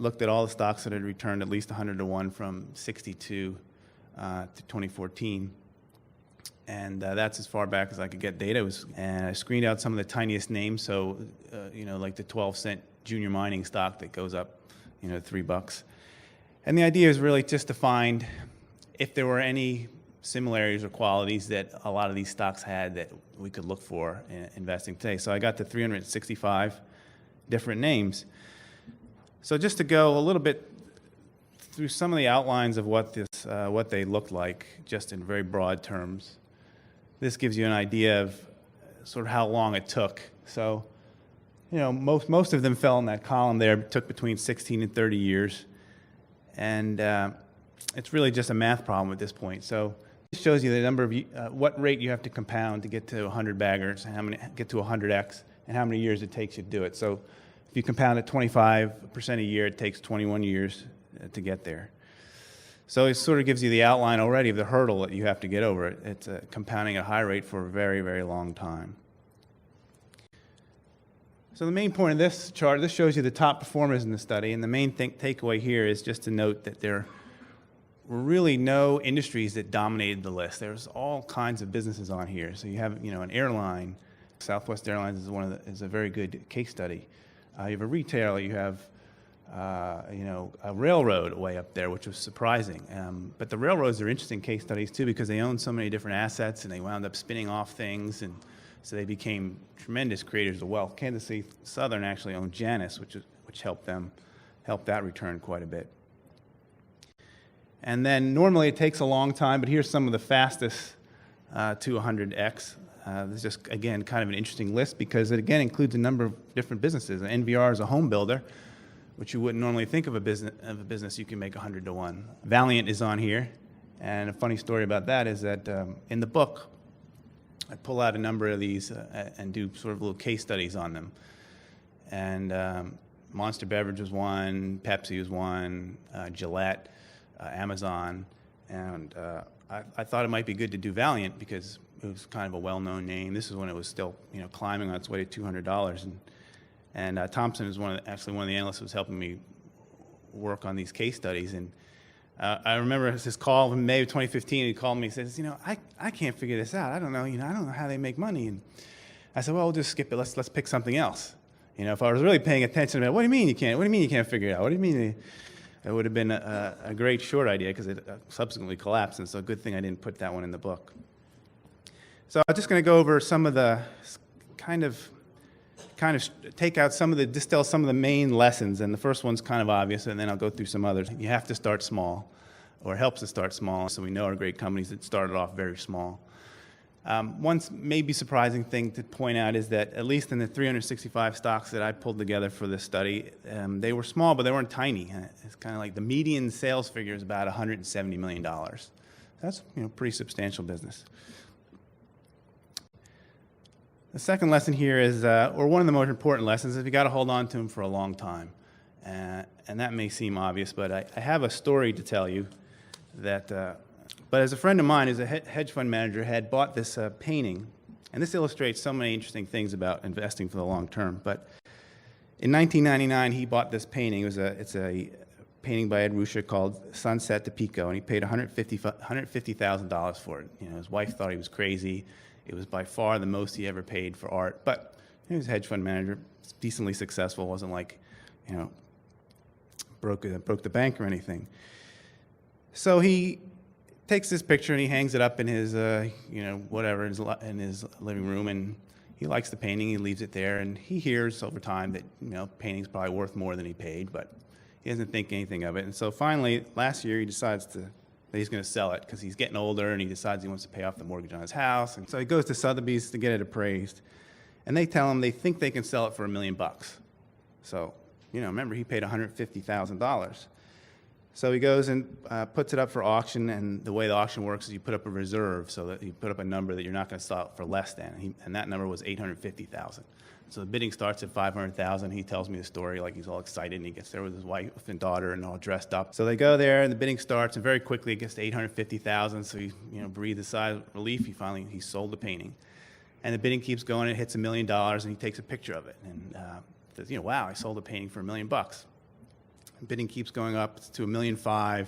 looked at all the stocks that had returned at least 100 to 1 from 62 to 2014. And that's as far back as I could get data. And I screened out some of the tiniest names, so like the 12-cent junior mining stock that goes up, $3. And the idea is really just to find if there were any similarities or qualities that a lot of these stocks had that we could look for in investing today. So I got to 365 different names. So just to go a little bit through some of the outlines of what they looked like, just in very broad terms. This gives you an idea of sort of how long it took. So, most of them fell in that column there. It took between 16 and 30 years. And it's really just a math problem at this point. So it shows you the number of what rate you have to compound to get to 100 baggers, and get to 100x, and how many years it takes you to do it. So if you compound at 25% a year, it takes 21 years to get there. So it sort of gives you the outline already of the hurdle that you have to get over. It's compounding at a high rate for a very, very long time. So the main point of this chart, this shows you the top performers in the study, and the main takeaway here is just to note that there were really no industries that dominated the list. There's all kinds of businesses on here. So you have, an airline. Southwest Airlines is a very good case study. You have a retailer. You have a railroad way up there, which was surprising. But the railroads are interesting case studies too, because they own so many different assets and they wound up spinning off things, and so they became tremendous creators of wealth. Kansas City Southern actually owned Janus, which helped that return quite a bit. And then normally it takes a long time, but here's some of the fastest to 100x. This is just, again, kind of an interesting list because it, again, includes a number of different businesses. NVR is a home builder, which you wouldn't normally think of a business you can make 100 to 1. Valiant is on here, and a funny story about that is that in the book, I pull out a number of these and do sort of little case studies on them. And Monster Beverage was one, Pepsi was one, Gillette, Amazon, and I thought it might be good to do Valiant because it was kind of a well-known name. This is when it was still, climbing on its way to $200, and Thompson is actually one of the analysts who was helping me work on these case studies. And I remember his call in May of 2015. He called me and says, I can't figure this out. I don't know, I don't know how they make money. And I said, well, we'll just skip it. Let's pick something else. If I was really paying attention to it, what do you mean you can't? What do you mean you can't figure it out? What do you mean? It would have been a great short idea because it subsequently collapsed, and so a good thing I didn't put that one in the book. So I'm just going to go over some of the kind of distill some of the main lessons, and the first one's kind of obvious, and then I'll go through some others. You have to start small, or it helps to start small, so we know our great companies that started off very small. One maybe surprising thing to point out is that at least in the 365 stocks that I pulled together for this study, they were small, but they weren't tiny. It's kind of like the median sales figure is about $170 million. That's pretty substantial business. The second lesson here is, or one of the most important lessons, is you got to hold on to them for a long time. And that may seem obvious, but I have a story to tell you that, but as a friend of mine who's a hedge fund manager had bought this painting, and this illustrates so many interesting things about investing for the long term. But in 1999, he bought this painting. It's a painting by Ed Ruscha called Sunset to Pico, and he paid $150,000 for it. His wife thought he was crazy. It was by far the most he ever paid for art, but he was a hedge fund manager, decently successful. Wasn't like, broke the bank or anything. So he takes this picture and he hangs it up in his, whatever, in his living room, and he likes the painting. He leaves it there, and he hears over time that painting's probably worth more than he paid, but he doesn't think anything of it. And so finally, last year, he decides that he's going to sell it because he's getting older and he decides he wants to pay off the mortgage on his house. And so he goes to Sotheby's to get it appraised. And they tell him they think they can sell it for $1 million. So, remember, he paid $150,000. So he goes and puts it up for auction, and the way the auction works is you put up a reserve so that you put up a number that you're not going to sell it for less than. And that number was $850,000. So the bidding starts at $500,000. He tells me the story like he's all excited, and he gets there with his wife and daughter and all dressed up. So they go there, and the bidding starts, and very quickly it gets to $850,000. So he, breathes a sigh of relief. He sold the painting, and the bidding keeps going. It hits $1 million, and he takes a picture of it and says, "Wow, I sold a painting for $1 million." Bidding keeps going up to $1.5 million,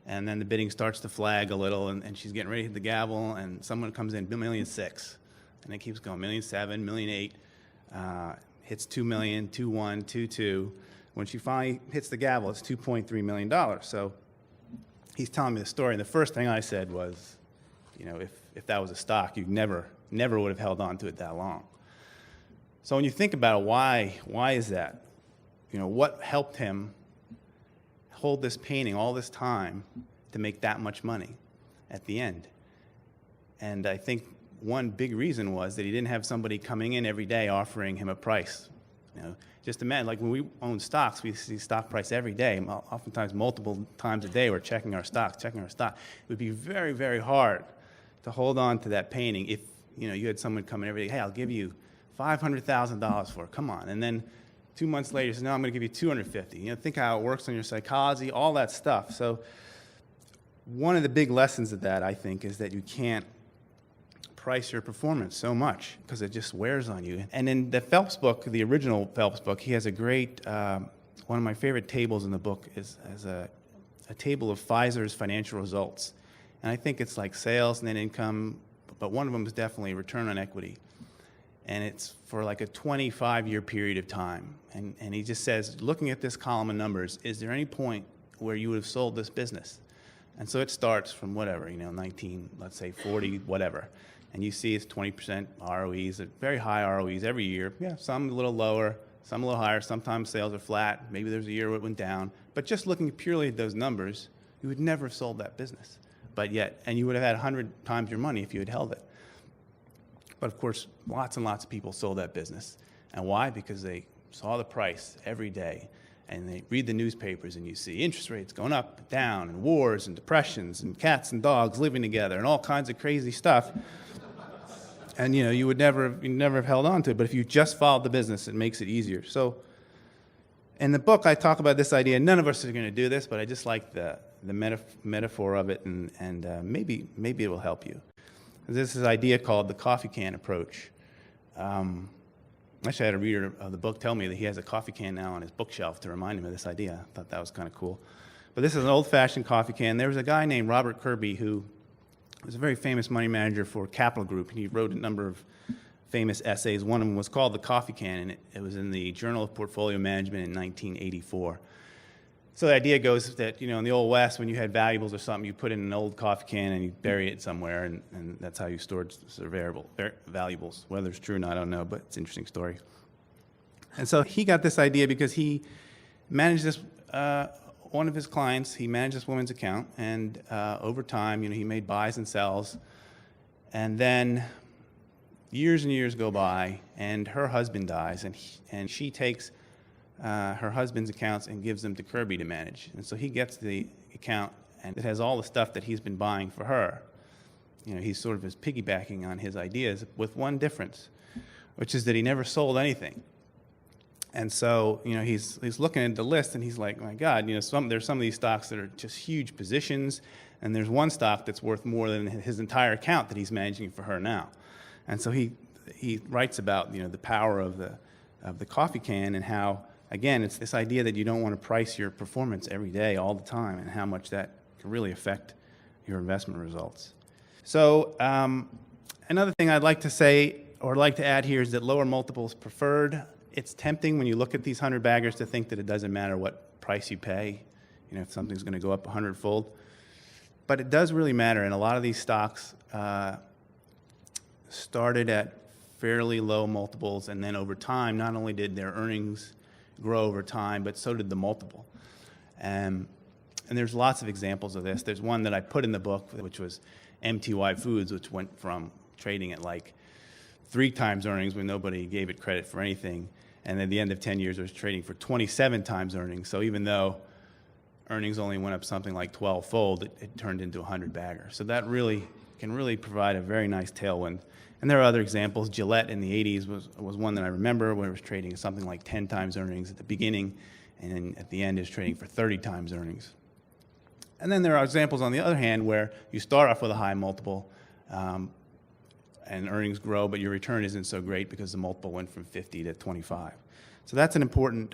and then the bidding starts to flag a little, and she's getting ready to hit the gavel, and someone comes in, $1.6 million, and it keeps going, $1.7 million, $1.8 million, hits $2 million, 2.1, 2.2. When she finally hits the gavel, it's $2.3 million. So he's telling me the story, and the first thing I said was, if that was a stock, you never would have held on to it that long. So when you think about it, why is that? What helped him hold this painting all this time to make that much money at the end? And I think one big reason was that he didn't have somebody coming in every day offering him a price. Just imagine, like when we own stocks, we see stock price every day, oftentimes multiple times a day we're checking our stock. It would be very, very hard to hold on to that painting if you had someone come in every day, hey, I'll give you $500,000 for it, come on. And then 2 months later, he says, no, I'm going to give you $250,000. Think how it works on your psychology, all that stuff. So one of the big lessons of that, I think, is that you can't price your performance so much because it just wears on you. And in the Phelps book, the original Phelps book, he has a great, one of my favorite tables in the book is a table of Pfizer's financial results. And I think it's like sales, net income, but one of them is definitely return on equity. And it's for like a 25-year period of time. And he just says, looking at this column of numbers, is there any point where you would have sold this business? And so it starts from whatever, 19, let's say 40, whatever. And you see it's 20% ROEs, very high ROEs every year. Yeah, some a little lower, some a little higher. Sometimes sales are flat. Maybe there's a year where it went down. But just looking purely at those numbers, you would never have sold that business. But yet, and you would have had 100 times your money if you had held it. But of course, lots and lots of people sold that business. And why? Because they saw the price every day. And they read the newspapers and you see interest rates going up and down and wars and depressions and cats and dogs living together and all kinds of crazy stuff. And you would never have held on to it. But if you just followed the business, it makes it easier. So in the book, I talk about this idea. None of us are going to do this, but I just like the metaphor of it, and maybe it will help you. There's this idea called the coffee can approach. Actually, I had a reader of the book tell me that he has a coffee can now on his bookshelf to remind him of this idea. I thought that was kind of cool. But this is an old-fashioned coffee can. There was a guy named Robert Kirby who was a very famous money manager for Capital Group, and he wrote a number of famous essays. One of them was called The Coffee Can, and it was in the Journal of Portfolio Management in 1984. So the idea goes that, in the Old West, when you had valuables or something, you put in an old coffee can and you bury it somewhere, and that's how you stored valuables. Whether it's true or not, I don't know, but it's an interesting story. And so he got this idea because he managed this, one of his clients, he managed this woman's account, and over time, he made buys and sells. And then years and years go by, and her husband dies, and she takes her husband's accounts and gives them to Kirby to manage. And so he gets the account, and it has all the stuff that he's been buying for her. He's sort of is piggybacking on his ideas with one difference, which is that he never sold anything. And so, he's looking at the list, and he's like, my God, there's some of these stocks that are just huge positions, and there's one stock that's worth more than his entire account that he's managing for her now. And so he writes about, the power of the coffee can, and how, again, it's this idea that you don't want to price your performance every day, all the time, and how much that can really affect your investment results. So another thing I'd like to say, or like to add here, is that lower multiples preferred. It's tempting when you look at these 100 baggers to think that it doesn't matter what price you pay, if something's going to go up 100-fold. But it does really matter, and a lot of these stocks started at fairly low multiples, and then over time, not only did their earnings grow over time, but so did the multiple. And there's lots of examples of this. There's one that I put in the book, which was MTY Foods, which went from trading at like 3 times earnings when nobody gave it credit for anything, and at the end of 10 years, it was trading for 27 times earnings. So even though earnings only went up something like 12-fold, it turned into a 100-bagger. So that can really provide a very nice tailwind. And there are other examples. Gillette in the 80s was one that I remember, where it was trading at something like 10 times earnings at the beginning, and then at the end is trading for 30 times earnings. And then there are examples on the other hand where you start off with a high multiple and earnings grow, but your return isn't so great because the multiple went from 50 to 25. So that's an important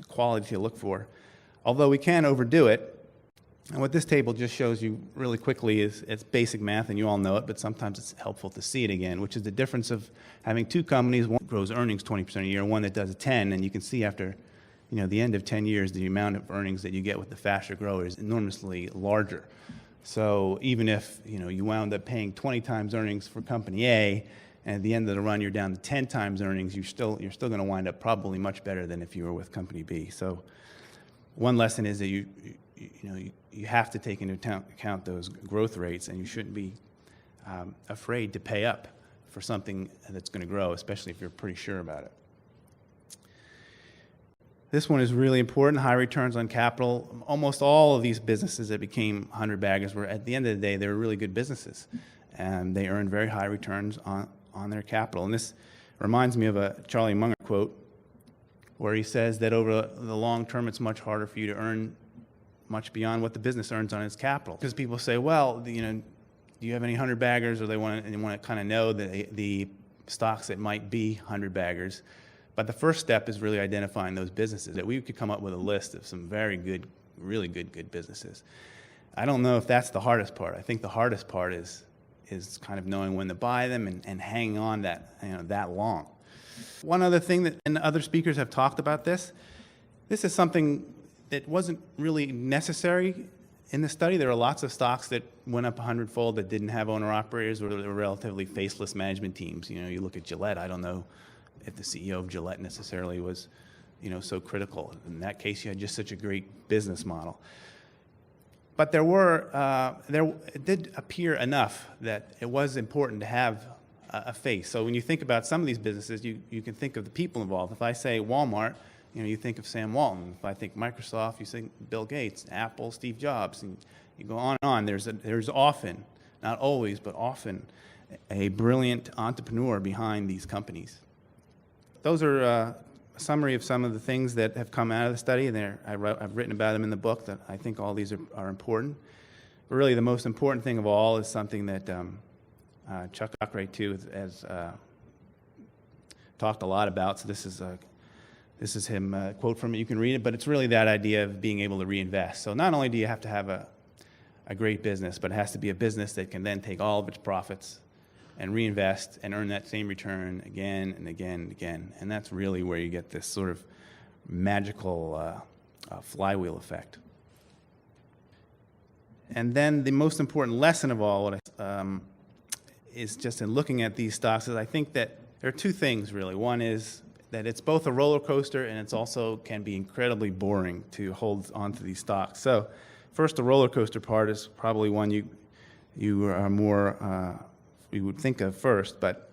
quality to look for. although we can overdo it. And what this table just shows you really quickly is it's basic math, and you all know it, but sometimes it's helpful to see it again, which is the difference of having two companies, one grows earnings 20% a year, one that does 10, and you can see after the end of 10 years, the amount of earnings that you get with the faster grower is enormously larger. So even if you wound up paying 20 times earnings for company A, and at the end of the run you're down to 10 times earnings, you're still going to wind up probably much better than if you were with company B. So one lesson is that you have to take into account those growth rates, and you shouldn't be afraid to pay up for something that's going to grow, especially if you're pretty sure about it. This one is really important, high returns on capital. Almost all of these businesses that became 100 baggers were, at the end of the day, they were really good businesses, and they earned very high returns on their capital. And this reminds me of a Charlie Munger quote where he says that over the long term, it's much harder for you to earn much beyond what the business earns on its capital. Because people say, well, do you have any 100 baggers, or they want to kind of know the stocks that might be 100 baggers. But the first step is really identifying those businesses. That we could come up with a list of some very good, really good businesses. I don't know if that's the hardest part. I think the hardest part is kind of knowing when to buy them and hanging on that long. One other thing that, and other speakers have talked about this is something that wasn't really necessary in the study. There are lots of stocks that went up 100-fold that didn't have owner-operators, or they were relatively faceless management teams. You look at Gillette. I don't know if the CEO of Gillette necessarily was, so critical. In that case, you had just such a great business model. But it did appear enough that it was important to have a face. So when you think about some of these businesses, you can think of the people involved. If I say Walmart, you think of Sam Walton. If I think Microsoft, you think Bill Gates, Apple, Steve Jobs, and you go on and on. There's often, not always, but often, a brilliant entrepreneur behind these companies. Those are a summary of some of the things that have come out of the study. I've written about them in the book, that I think all these are important. But really the most important thing of all is something that Chuck Cockrate, too, has talked a lot about. So this is him, a quote from it. You can read it, but it's really that idea of being able to reinvest. So not only do you have to have a great business, but it has to be a business that can then take all of its profits and reinvest and earn that same return again and again and again. And that's really where you get this sort of magical flywheel effect. And then the most important lesson of all is just in looking at these stocks is I think that there are two things really. One is that it's both a roller coaster, and it's also can be incredibly boring to hold onto these stocks. So first, the roller coaster part is probably one you are more we would think of first, but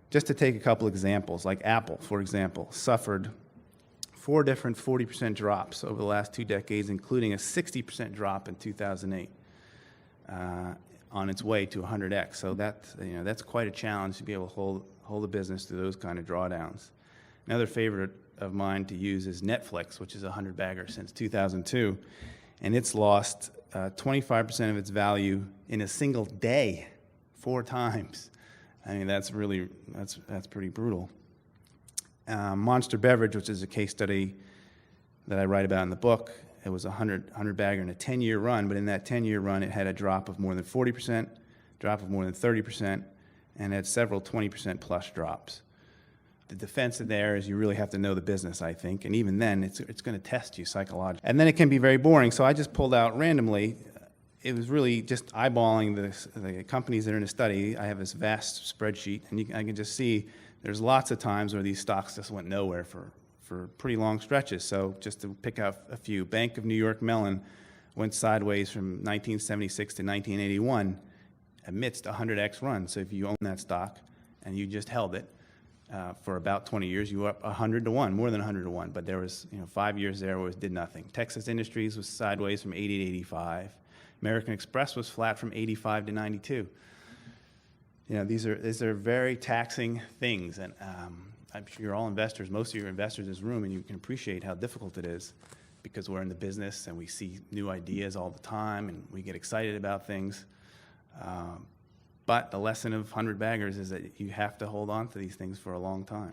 just to take a couple examples, like Apple, for example, suffered 4 different 40% drops over the last 2 decades, including a 60% drop in 2008 on its way to 100x. So that's quite a challenge to be able to hold a business through those kind of drawdowns. Another favorite of mine to use is Netflix, which is a 100-bagger since 2002, and it's lost 25% of its value in a single day. 4 times. I mean, that's pretty brutal. Monster Beverage, which is a case study that I write about in the book, it was a 100-bagger in a 10-year run, but in that 10-year run, it had a drop of more than 40%, drop of more than 30%, and had several 20% plus drops. The defense in there is you really have to know the business, I think, and even then, it's going to test you psychologically. And then it can be very boring, so I just pulled out randomly. It was really just eyeballing the companies that are in the study. I have this vast spreadsheet, and I can just see there's lots of times where these stocks just went nowhere for pretty long stretches. So just to pick out a few, Bank of New York Mellon went sideways from 1976 to 1981 amidst a 100x run. So if you own that stock and you just held it for about 20 years, you were up 100 to 1, more than 100 to 1. But there was 5 years there where it did nothing. Texas Industries was sideways from 80 to 85. American Express was flat from 85 to 92. These are very taxing things, and I'm sure you're all investors. Most of you are investors in this room, and you can appreciate how difficult it is because we're in the business and we see new ideas all the time, and we get excited about things. But the lesson of 100 baggers is that you have to hold on to these things for a long time.